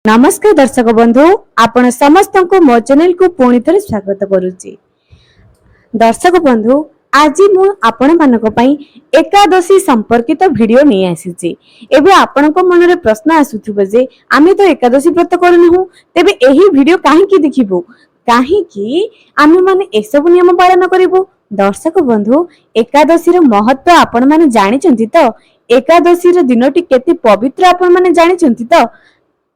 नमस्कार दर्शक बंधु आपण समस्त को मो चैनल को पुणी थे स्वागत करुच्ची। दर्शक बंधु आज मु आपण मानक पई एकादशी संपर्कित वीडियो नहीं आसीची। एबे आपण को मन रे प्रश्न आसुथिबे जे आमे तो एकादशी व्रत करनहु तेबे एही वीडियो काहे की देखिबो काहे की आमे माने ए सब नियम पालन करिवो। दर्शक बंधु एकादशी रो महत्व आपण माने जानि चंती तो एकादशी रो दिनटी केते पवित्र आपण माने जानि चंती तो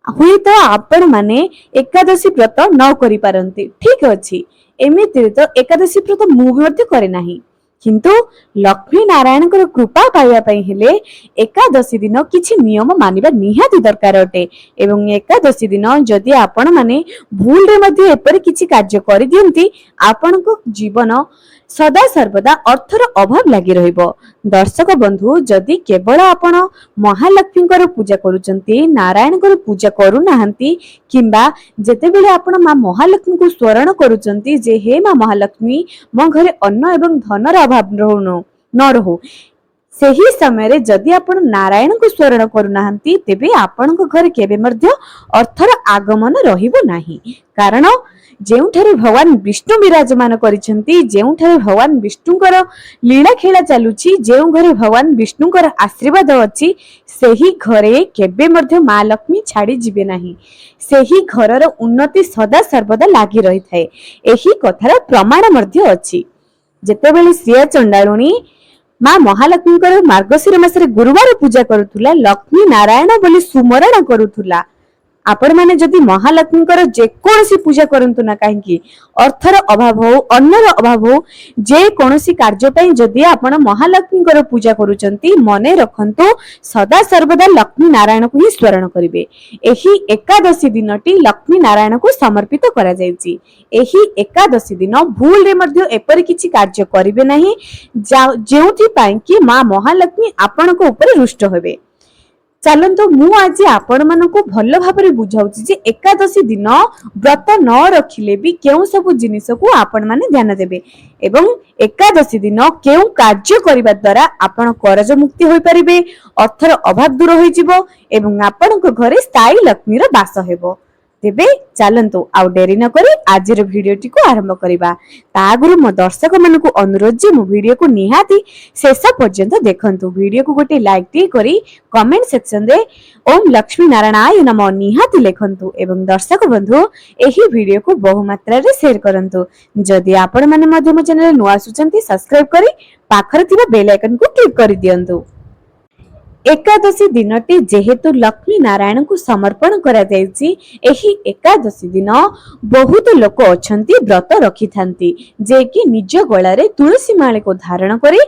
हुई तो आपण माने एकादशी व्रत न करि पारंती ठीक अछि। एमिति तो एकादशी व्रत मु भी करे नाही किंतु लक्ष्मी नारायण को कृपा पाइबा पई हेले एकादशी दिन किछि नियम मानिबा निहाती दरकार अटे। एवं एकादशी दिन जदि आपण माने भूल रे मध्ये एपर किछि कार्य करि दियंती आपण को जीवन सदा सर्वदा अर्थर अभाव लागि रहिबो। दर्शक बंधु जदि केवल आपण महालक्ष्मी को पूजा करूचंती नारायण को पूजा करू नाहंती किंबा जेतेबेले आपण मां महालक्ष्मी को स्मरण करूचंती जे हे मां महालक्ष्मी मो घरे अन्न एवं धनर अभाव न रहो सेही समय रे जदि आपण नारायण को स्मरण करू नाहंती तेबे आपण को घर केबे मध्य अर्थर आगमन रहिबो नाही। कारण जेउठारे भगवान विष्णु विराजमान करिसेंती जेउठारे भगवान विष्णुकर लीला खेला चालुची जेउ घरे भगवान विष्णुकर आशीर्वाद अछि सेही घरे केबे मध्य मां लक्ष्मी छाड़ी जिबे नाही। सेही घरर उन्नति सदा सर्वदा लागि रही थाए। एही कथार प्रमाण मध्य अछि। जेतेबेले सिया चंडालुनी मां महालक्ष्मीकर मार्गशीर मासरे गुरुवार पूजा करूथुला लक्ष्मी नारायण बोली सुमरण करूथुला। आपण माने जदि महालक्ष्मीकर जे कोनसी पूजा करंतु ना काहेकि अर्थर अभाव हो अन्नर अभाव हो जे कोनसी कार्य पई जदि आपण महालक्ष्मीकर पूजा करूचंती मने रखंतु सदा सर्वदा लक्ष्मी नारायण को ही स्मरण करिवे। एही एकादशी दिनटी लक्ष्मी नारायण को समर्पित करा जायछि। एही एकादशी दिन भूल रे मध्ये एपर किछि कार्य करिवे नाही जेउथि पई कि मां महालक्ष्मी आपण को ऊपर रुष्ट होबे। चलंतु मु आज आपण मानको भल भाबरे बुझाउछि जे एकादशी दिन व्रत न रखिले भी केउ सब जिनिस को आपण माने ध्यान देबे एवं एकादशी दिन केउ कार्य करिबा द्वारा आपण करज मुक्ति होई परिबे अर्थर अभाव दूर होई जिवो एवं आपण को घरे स्थायी लक्ष्मीर वास हेबो। तेबे चलंतु आउ डेरी न करी आजिर भिडियोटी को आरंभ करिबा। ता आगुरु मो दर्शक मानकु अनुरोध जे मो भिडियो को निहाती शेष पर्यंत देखंतु। भिडियो को गोटे लाइक टी करी कमेंट सेक्शन रे ओम लक्ष्मी नारायणाय नमः निहाती लेखंतु एवं दर्शक बंधु एही भिडियो को बहु मात्रा रे शेयर करंतु। जदि आपण माने मध्य मो चैनल नुआ सुचंती सब्सक्राइब करी पाखर थिबा बेल आइकन को क्लिक करि दियंतु। एकादशी दिनटी जेहेतु लक्ष्मी नारायण को समर्पण करा जायछि एही एकादशी दिन बहुत लोक अछंती व्रत रखि थांती जे कि निज गळा रे तुलसी माळे को धारण करी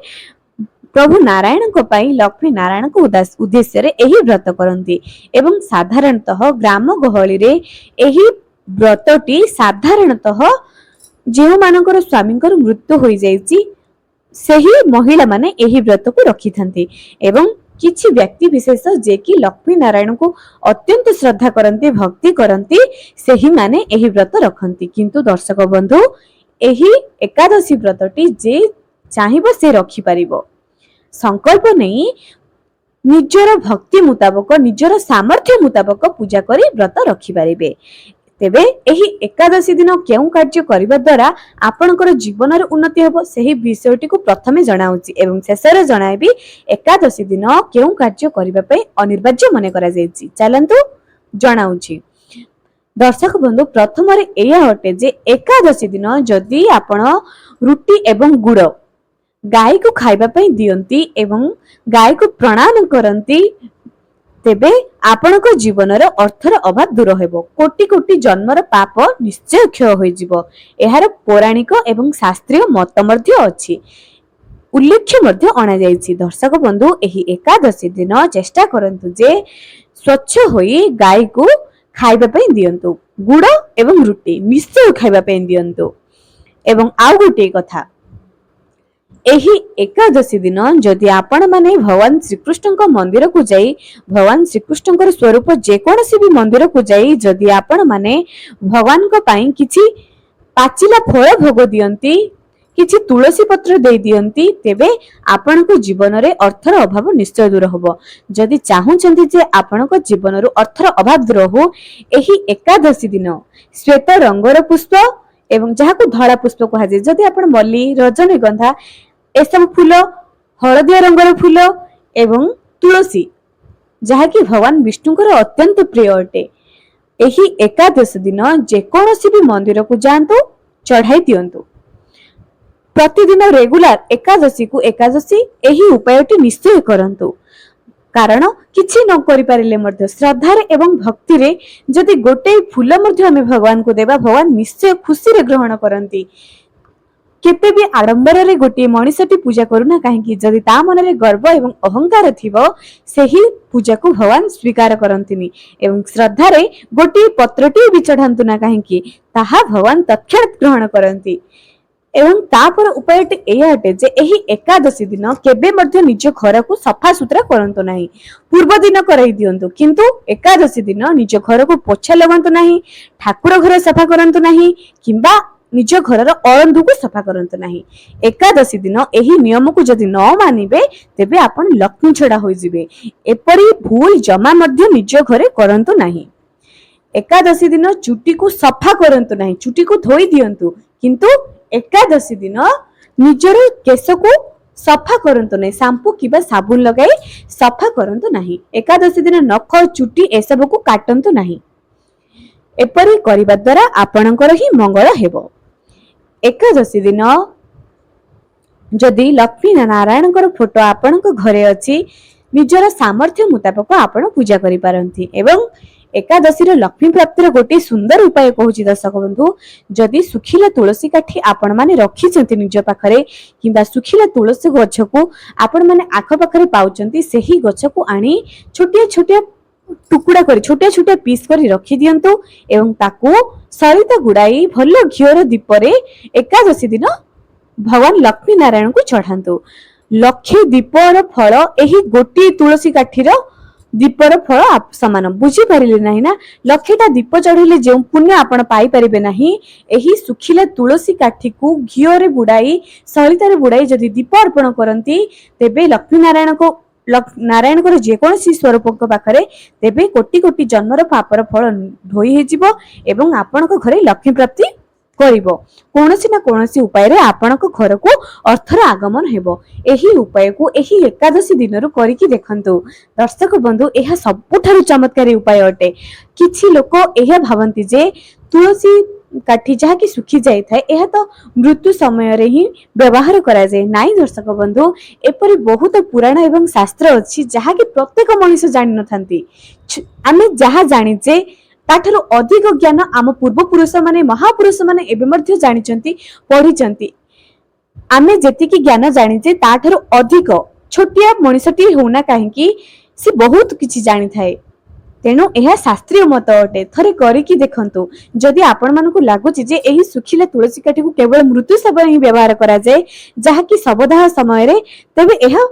प्रभु नारायण को पई लक्ष्मी नारायण को उद्देश्य रे एही व्रत करंती। एवं साधारणतः ग्राम गहळी रे एही व्रतटी साधारणतः जेउ मानकर स्वामीकर मृत्यु होई जायछि सेही महिला माने एही व्रत को रखि थांती। एवं किछि व्यक्ति विशेष जे कि लक्ष्मी नारायण को अत्यंत श्रद्धा करंती भक्ति करंती सेही माने एही व्रत रखंती। किंतु दर्शक बंधु एही एकादशी व्रतटी जे चाहिबो से रखि परिबो संकल्प नहीं निजर भक्ति मुताबक निजर सामर्थ्य मुताबक पूजा करी व्रत रखि परिबे। तेबे एही एकादशी दिन केउ कार्य करिबा द्वारा आपनकर जीवन रे उन्नति हेबो सेही विषयटी को प्रथमे जणाउची एवं शेषरे जणाइबी एकादशी दिन केउ कार्य करिबा पई अनिवार्य मने करा जायछि। चलंतु जणाउची। दर्शक बंधु प्रथम रे एया हटे जे एकादशी दिन जदि आपण रुटी एवं गुड़ गाय को खाइबा पई दियंती एवं गाय को प्रणाम करंती तेबे आपनक जीवन रे अर्थर अभाव दूर हेबो कोटि कोटि जन्मर पाप निश्चय क्षय होई जिवो। एहार पौराणिक एवं शास्त्रीय मत मध्य अछि उल्लेख मध्य अणा जायछि। दर्शक बंधु एही एकादशी दिन चेष्टा करंतु जे स्वच्छ होई गाय को खाइबा पई दियंतु गुड़ एवं रुटी निश्चय खाइबा पई दियंतु। एवं आउ गोटे कथा एही एकादशी दिन जदि आपण माने भगवान श्रीकृष्ण को मंदिर को जाई भगवान श्रीकृष्ण स्वरूप जेकोसी भी मंदिर को जाई जदि आपण माने भगवान को पाई किछि पाचिला फल भोग दियंती କିଛି ତୁଳସୀ ପତ୍ର ଦେଇ ଦିଅନ୍ତି ତେବେ ଆପଣଙ୍କ ଜୀବନରେ ଅର୍ଥର ଅଭାବ ନିଶ୍ଚୟ ଦୂର ହେବ। ଯଦି ଚାହୁଁଛନ୍ତି ଯେ ଆପଣଙ୍କ ଜୀବନରୁ ଅର୍ଥର ଅଭାବ ଦୂର ହଉ, ଏହି ଏକାଦଶୀ ଦିନ ଶ୍ଵେତ ରଙ୍ଗର ପୁଷ୍ପ ଏବଂ ଯାହାକୁ ଧଳା ପୁଷ୍ପ କୁହାଯାଏ, ଯଦି ଆପଣ ମଲ୍ଲି, ରଜନୀଗନ୍ଧା ଏସବୁ ଫୁଲ, ହଳଦିଆ ରଙ୍ଗର ଫୁଲ ଏବଂ ତୁଳସୀ ଯାହାକି ଭଗବାନ ବିଷ୍ଣୁଙ୍କର ଅତ୍ୟନ୍ତ ପ୍ରିୟ ଅଟେ, ଏହି ଏକାଦଶୀ ଦିନ ଯେକୌଣସି ବି ମନ୍ଦିରକୁ ଯାଆନ୍ତୁ, ଚଢାଇ ଦିଅନ୍ତୁ। ପ୍ରତିଦିନ ରେଗୁଲାର ଏକାଦଶୀ ଏହି ଉପାୟଟି ନିଶ୍ଚୟ କରନ୍ତୁ। କାରଣ କିଛି ନ କରିପାରିଲେ ମଧ୍ୟ ଶ୍ରଦ୍ଧାରେ ଏବଂ ଭକ୍ତିରେ ଯଦି ଗୋଟେ ଫୁଲ ମଧ୍ୟ ଆମେ ଭଗବାନଙ୍କୁ ଦେବା, ଭଗବାନ ନିଶ୍ଚୟ ଖୁସିରେ ଗ୍ରହଣ କରନ୍ତି। କେତେ ବି ଆଡମ୍ବରରେ ଗୋଟିଏ ମଣିଷଟି ପୂଜା କରୁନା କାହିଁକି, ଯଦି ତା ମନରେ ଗର୍ବ ଏବଂ ଅହଙ୍କାର ଥିବ, ସେହି ପୂଜାକୁ ଭଗବାନ ସ୍ୱୀକାର କରନ୍ତିନି। ଏବଂ ଶ୍ରଦ୍ଧାରେ ଗୋଟିଏ ପତ୍ରଟିଏ ବି ଚଢାନ୍ତୁ ନା କାହିଁକି, ତାହା ଭଗବାନ ତତ୍କ୍ଷଣାତ୍ ଗ୍ରହଣ କରନ୍ତି। ଏବଂ ତାପରେ ଉପାୟଟି ଏଇଆ ଅଟେ ଯେ ଏହି ଏକାଦଶୀ ଦିନ କେବେ ମଧ୍ୟ ନିଜ ଘରକୁ ସଫା ସୁତୁରା କରନ୍ତୁ ନାହିଁ। ପୂର୍ବ ଦିନ କରାଇ ଦିଅନ୍ତୁ, କିନ୍ତୁ ଏକାଦଶୀ ଦିନ ନିଜ ଘରକୁ ପୋଛା ଲଗାନ୍ତୁ ନାହିଁ, ଠାକୁର ଘର ସଫା କରନ୍ତୁ ନାହିଁ, କିମ୍ବା ନିଜ ଘରର ଅଳନ୍ଧୁକୁ ସଫା କରନ୍ତୁ ନାହିଁ। ଏକାଦଶୀ ଦିନ ଏହି ନିୟମକୁ ଯଦି ନ ମାନିବେ ତେବେ ଆପଣ ଲକ୍ଷ୍ମୀ ଛଡା ହୋଇଯିବେ। ଏପରି ଭୁଲ ଜମା ମଧ୍ୟ ନିଜ ଘରେ କରନ୍ତୁ ନାହିଁ। ଏକାଦଶୀ ଦିନ ଚୁଟିକୁ ସଫା କରନ୍ତୁ ନାହିଁ, ଚୁଟିକୁ ଧୋଇ ଦିଅନ୍ତୁ, କିନ୍ତୁ ଏକାଦଶୀ ଦିନ ନିଜର କେଶକୁ ସଫା କରନ୍ତୁ ନାହିଁ, ସାମ୍ପୁ କିମ୍ବା ସାବୁନ ଲଗାଇ ସଫା କରନ୍ତୁ ନାହିଁ। ଏକାଦଶୀ ଦିନ ନଖ, ଚୁଟି ଏସବୁକୁ କାଟନ୍ତୁ ନାହିଁ। ଏପରି କରିବା ଦ୍ୱାରା ଆପଣଙ୍କର ହିଁ ମଙ୍ଗଳ ହେବ। ଏକାଦଶୀ ଦିନ ଯଦି ଲକ୍ଷ୍ମୀ ନାରାୟଣଙ୍କର ଫଟୋ ଆପଣଙ୍କ ଘରେ ଅଛି, ନିଜର ସାମର୍ଥ୍ୟ ମୁତାବକ ଆପଣ ପୂଜା କରିପାରନ୍ତି। ଏବଂ ଏକାଦଶୀର ଲକ୍ଷ୍ମୀ ପ୍ରାପ୍ତିର ଗୋଟିଏ ସୁନ୍ଦର ଉପାୟ କହୁଛି ଦର୍ଶକ ବନ୍ଧୁ, ଯଦି ଶୁଖିଲା ତୁଳସୀ କାଠି ଆପଣ ମାନେ ରଖିଛନ୍ତି ନିଜ ପାଖରେ, କିମ୍ବା ଶୁଖିଲା ତୁଳସୀ ଗଛକୁ ଆପଣ ମାନେ ଆଖପାଖରେ ପାଉଛନ୍ତି, ସେହି ଗଛକୁ ଆଣି ଛୋଟିଆ ଛୋଟିଆ ଟୁକୁଡ଼ା କରି ଛୋଟିଆ ଛୋଟିଆ ପିସ୍ କରି ରଖିଦିଅନ୍ତୁ ଏବଂ ତାକୁ ସଳିତା ଗୁଡାଇ ଭଲ ଘିଅର ଦୀପରେ ଏକାଦଶୀ ଦିନ ଭଗବାନ ଲକ୍ଷ୍ମୀ ନାରାୟଣଙ୍କୁ ଚଢାନ୍ତୁ। ଲକ୍ଷେ ଦୀପର ଫଳ ଏହି ଗୋଟିଏ ତୁଳସୀ କାଠିର ଦୀପର ଫଳ ସମାନ। ବୁଝିପାରିଲେ ନାହିଁ ନା? ଲକ୍ଷେଟା ଦୀପ ଚଢେଇଲେ ଯେଉଁ ପୁଣ୍ୟ ଆପଣ ପାଇପାରିବେ ନାହିଁ, ଏହି ଶୁଖିଲା ତୁଳସୀ କାଠିକୁ ଘିଅରେ ବୁଡାଇ ସଳିତାରେ ବୁଡାଇ ଯଦି ଦୀପ ଅର୍ପଣ କରନ୍ତି, ତେବେ ଲକ୍ଷ୍ମୀ ନାରାୟଣଙ୍କର ଯେକୌଣସି ସ୍ୱରୂପଙ୍କ ପାଖରେ ତେବେ କୋଟି କୋଟି ଜନ୍ମର ପାପର ଫଳ ଧୋଇ ହେଇଯିବ ଏବଂ ଆପଣଙ୍କ ଘରେ ଲକ୍ଷ୍ମୀ ପ୍ରାପ୍ତି କରିବ। କୌଣସି ନା କୌଣସି ଉପାୟରେ ଆପଣଙ୍କ ଘରକୁ ଅର୍ଥର ଆଗମନ ହେବ। ଏହି ଉପାୟକୁ ଏହି ଏକାଦଶୀ ଦିନରୁ କରିକି ଦେଖନ୍ତୁ ଦର୍ଶକ ବନ୍ଧୁ, ଏହା ସବୁଠାରୁ ଚମତ୍କାରୀ ଉପାୟ ଅଟେ। କିଛି ଲୋକ ଏହା ଭାବନ୍ତି ଯେ ତୁଳସୀ କାଠି ଯାହାକି ଶୁଖି ଯାଇଥାଏ, ଏହା ତ ମୃତ୍ୟୁ ସମୟରେ ହିଁ ବ୍ୟବହାର କରାଯାଏ। ନାଇଁ ଦର୍ଶକ ବନ୍ଧୁ, ଏପରି ବହୁତ ପୁରାଣ ଏବଂ ଶାସ୍ତ୍ର ଅଛି ଯାହାକି ପ୍ରତ୍ୟେକ ମଣିଷ ଜାଣିନଥାନ୍ତି। ଆମେ ଯାହା ଜାଣିଛେ ତାଠାରୁ ଅଧିକ ଜ୍ଞାନ ଆମ ପୂର୍ବପୁରୁଷ ମାନେ, ମହାପୁରୁଷ ମାନେ ଏବେ ମଧ୍ୟ ଜାଣିଛନ୍ତି, ପଢିଛନ୍ତି। ଆମେ ଯେତିକି ଜ୍ଞାନ ଜାଣିଛେ ତାଠାରୁ ଅଧିକ ଛୋଟିଆ ମଣିଷଟିଏ ହଉନା କାହିଁକି, ସେ ବହୁତ କିଛି ଜାଣିଥାଏ। ତେଣୁ ଏହା ଶାସ୍ତ୍ରୀୟ ମତ ଅଟେ। ଥରେ କରିକି ଦେଖନ୍ତୁ। ଯଦି ଆପଣ ମାନଙ୍କୁ ଲାଗୁଛି ଯେ ଏହି ଶୁଖିଲା ତୁଳସୀ କାଠିକୁ କେବଳ ମୃତ୍ୟୁ ସମୟରେ ହିଁ ବ୍ୟବହାର କରାଯାଏ, ଯାହାକି ଶବଦାହ ସମୟରେ, ତେବେ ଏହା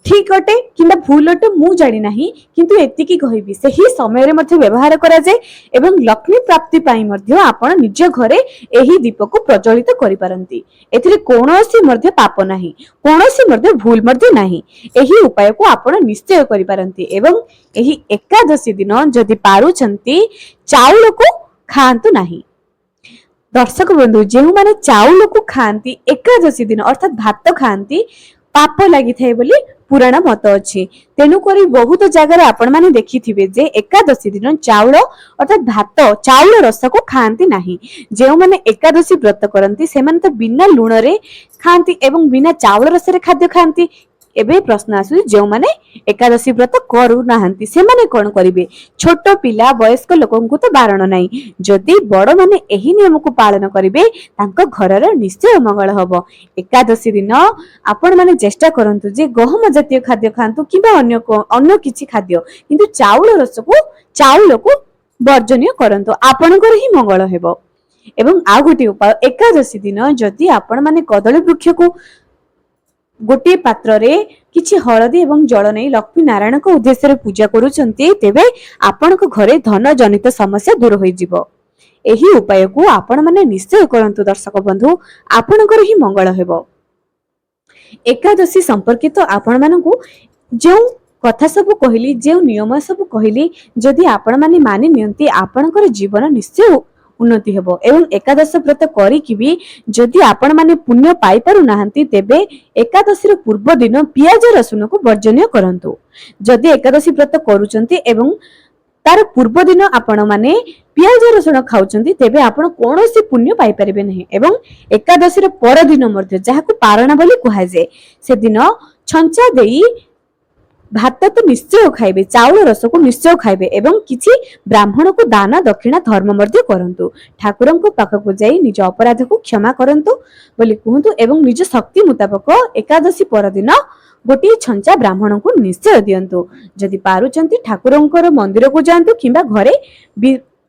ଠିକ ଅଟେ କିମ୍ବା ଭୁଲ ଅଟେ ମୁଁ ଜାଣି ନାହିଁ, କିନ୍ତୁ ଏତିକି କହିବି ସେହି ସମୟରେ ମଧ୍ୟ ବ୍ୟବହାର କରାଯାଏ ଏବଂ ଲକ୍ଷ୍ମୀ ପ୍ରାପ୍ତି ପାଇଁ ମଧ୍ୟ ଆପଣ ନିଜ ଘରେ ଏହି ଦୀପକୁ ପ୍ରଜ୍ୱଳିତ କରିପାରନ୍ତି। ଏଥିରେ କୌଣସି ମଧ୍ୟ ପାପ ନାହିଁ, କୌଣସି ମଧ୍ୟ ଭୁଲ ମଧ୍ୟ ନାହିଁ। ଏହି ଉପାୟକୁ ଆପଣ ନିଶ୍ଚୟ କରିପାରନ୍ତି। ଏବଂ ଏହି ଏକାଦଶୀ ଦିନ ଯଦି ପାରୁଛନ୍ତି ଚାଉଳକୁ ଖାଆନ୍ତୁ ନାହିଁ। ଦର୍ଶକ ବନ୍ଧୁ, ଯେଉଁମାନେ ଚାଉଳକୁ ଖାଆନ୍ତି ଏକାଦଶୀ ଦିନ ଅର୍ଥାତ୍ ଭାତ ଖାଆନ୍ତି, ପାପ ଲାଗିଥାଏ ବୋଲି ପୁରାଣ ମତ ଅଛି। ତେଣୁକରି ବହୁତ ଜାଗାରେ ଆପଣ ମାନେ ଦେଖିଥିବେ ଯେ ଏକାଦଶୀ ଦିନ ଚାଉଳ ଅର୍ଥାତ୍ ଭାତ, ଚାଉଳ ରସକୁ ଖାଆନ୍ତି ନାହିଁ। ଯେଉଁମାନେ ଏକାଦଶୀ ବ୍ରତ କରନ୍ତି ସେମାନେ ତ ବିନା ଲୁଣରେ ଖାଆନ୍ତି ଏବଂ ବିନା ଚାଉଳ ରସରେ ଖାଦ୍ୟ ଖାଆନ୍ତି। ଏବେ ପ୍ରଶ୍ନ ଆସୁଛି, ଯେଉଁମାନେ ଏକାଦଶୀ ବ୍ରତ କରୁନାହାନ୍ତି ସେମାନେ କଣ କରିବେ? ଛୋଟ ପିଲା, ବୟସ୍କ ଲୋକଙ୍କୁ ତ ବାରଣ ନାହିଁ। ଯଦି ବଡମାନେ ଏହି ନିୟମକୁ ପାଳନ କରିବେ ତାଙ୍କ ଘରର ନିଶ୍ଚୟ ମଙ୍ଗଳ ହବ। ଏକାଦଶୀ ଦିନ ଆପଣ ମାନେ ଚେଷ୍ଟା କରନ୍ତୁ ଯେ ଗହମ ଜାତୀୟ ଖାଦ୍ୟ ଖାଆନ୍ତୁ କିମ୍ବା ଅନ୍ୟ କିଛି ଖାଦ୍ୟ, କିନ୍ତୁ ଚାଉଳକୁ ବର୍ଜନୀୟ କରନ୍ତୁ, ଆପଣଙ୍କର ହିଁ ମଙ୍ଗଳ ହେବ। ଏବଂ ଆଉ ଗୋଟିଏ ଉପାୟ, ଏକାଦଶୀ ଦିନ ଯଦି ଆପଣ ମାନେ କଦଳୀ ବୃକ୍ଷକୁ ଗୋଟିଏ ପାତ୍ରରେ କିଛି ହଳଦୀ ଏବଂ ଜଳ ନେଇ ଲକ୍ଷ୍ମୀ ନାରାୟଣଙ୍କ ଉଦ୍ଦେଶ୍ୟରେ ପୂଜା କରୁଛନ୍ତି, ତେବେ ଆପଣଙ୍କ ଘରେ ଧନ ଜନିତ ସମସ୍ୟା ଦୂର ହୋଇଯିବ। ଏହି ଉପାୟକୁ ଆପଣମାନେ ନିଶ୍ଚୟ କରନ୍ତୁ ଦର୍ଶକ ବନ୍ଧୁ, ଆପଣଙ୍କର ହିଁ ମଙ୍ଗଳ ହେବ। ଏକାଦଶୀ ସମ୍ପର୍କିତ ଆପଣମାନଙ୍କୁ ଯେଉଁ କଥା ସବୁ କହିଲି, ଯେଉଁ ନିୟମ ସବୁ କହିଲି, ଯଦି ଆପଣମାନେ ମାନି ନିଅନ୍ତି ଆପଣଙ୍କର ଜୀବନ ନିଶ୍ଚୟ ଉନ୍ନତି ହେବ। ଏବଂ ଏକାଦଶ ବ୍ରତ କରିକି ବି ଯଦି ଆପଣମାନେ ପୁଣ୍ୟ ପାଇପାରୁନାହାନ୍ତି, ତେବେ ଏକାଦଶୀର ପୂର୍ବ ଦିନ ପିଆଜ ରସୁଣକୁ ବର୍ଜନୀୟ କରନ୍ତୁ। ଯଦି ଏକାଦଶୀ ବ୍ରତ କରୁଛନ୍ତି ଏବଂ ତାର ପୂର୍ବ ଦିନ ଆପଣମାନେ ପିଆଜ ରସୁଣ ଖାଉଛନ୍ତି, ତେବେ ଆପଣ କୌଣସି ପୁଣ୍ୟ ପାଇପାରିବେ ନାହିଁ। ଏବଂ ଏକାଦଶୀର ପରଦିନ ମଧ୍ୟ, ଯାହାକୁ ପାରଣା ବୋଲି କୁହାଯାଏ, ସେଦିନ ଛଞ୍ଚା ଦେଇ ଭାତ ତ ନିଶ୍ଚୟ ଖାଇବେ, ଚାଉଳ ରସକୁ ନିଶ୍ଚୟ ଖାଇବେ ଏବଂ କିଛି ବ୍ରାହ୍ମଣକୁ ଦାନ ଦକ୍ଷିଣା ଧର୍ମ ମଧ୍ୟ କରନ୍ତୁ। ଠାକୁରଙ୍କ ପାଖକୁ ଯାଇ ନିଜ ଅପରାଧକୁ କ୍ଷମା କରନ୍ତୁ ବୋଲି କୁହନ୍ତୁ ଏବଂ ନିଜ ଶକ୍ତି ମୁତାବକ ଏକାଦଶୀ ପରଦିନ ଗୋଟିଏ ଛଞ୍ଚା ବ୍ରାହ୍ମଣଙ୍କୁ ନିଶ୍ଚୟ ଦିଅନ୍ତୁ। ଯଦି ପାରୁଛନ୍ତି ଠାକୁରଙ୍କର ମନ୍ଦିରକୁ ଯାଆନ୍ତୁ କିମ୍ବା ଘରେ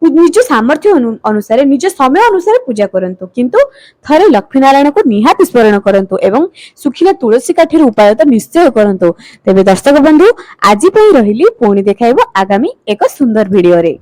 ନିଜ ସାମର୍ଥ୍ୟ ଅନୁସାରେ, ନିଜ ସମୟ ଅନୁସାରେ ପୂଜା କରନ୍ତୁ, କିନ୍ତୁ ଥରେ ଲକ୍ଷ୍ମୀନାରାୟଣକୁ ନିହାତି ସ୍ମରଣ କରନ୍ତୁ ଏବଂ ଶୁଖିଲା ତୁଳସୀ କାଠିର ଉପାୟ ତ ନିଶ୍ଚୟ କରନ୍ତୁ। ତେବେ ଦର୍ଶକ ବନ୍ଧୁ, ଆଜି ପାଇଁ ରହିଲି, ପୁଣି ଦେଖାଇବ ଆଗାମୀ ଏକ ସୁନ୍ଦର ଭିଡିଓରେ।